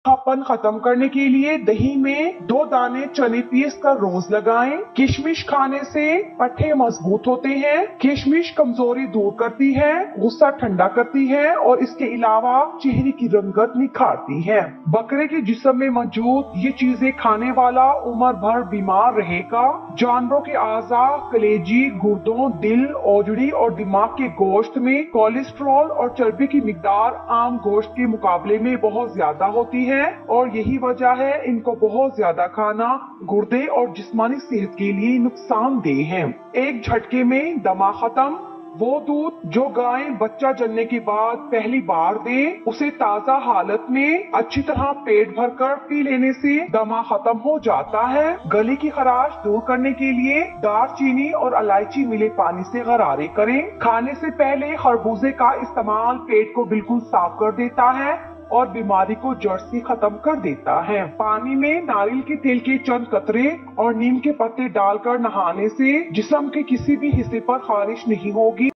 खापन खत्म करने के लिए दही में 2 दाने चने पीस कर रोज लगाएं। किशमिश खाने से पट्टे मजबूत होते हैं। किशमिश कमजोरी दूर करती है, गुस्सा ठंडा करती है और इसके अलावा चेहरे की रंगत निखारती है। बकरे के जिस्म में मौजूद ये चीजें खाने वाला उम्र भर बीमार रहेगा। जानवरों के आज़ा, कलेजी, गुर्दों, दिल, ओजड़ी और दिमाग के गोश्त में कोलेस्ट्रॉल और चर्बी की मिकदार आम गोश्त के मुकाबले में बहुत ज्यादा होती है और यही वजह है इनको बहुत ज्यादा खाना गुर्दे और जिस्मानी सेहत के लिए नुकसानदेह है। एक झटके में दमा खत्म। वो दूध जो गाय बच्चा जनने के बाद पहली बार दे, उसे ताजा हालत में अच्छी तरह पेट भरकर पी लेने से दमा खत्म हो जाता है। गले की खराश दूर करने के लिए दालचीनी और इलायची मिले पानी से गरारे करें। खाने से पहले खरबूजे का इस्तेमाल पेट को बिल्कुल साफ कर देता है और बीमारी को जड़ से खत्म कर देता है। पानी में नारियल के तेल के चंद कतरे और नीम के पत्ते डालकर नहाने से जिस्म के किसी भी हिस्से पर खारिश नहीं होगी।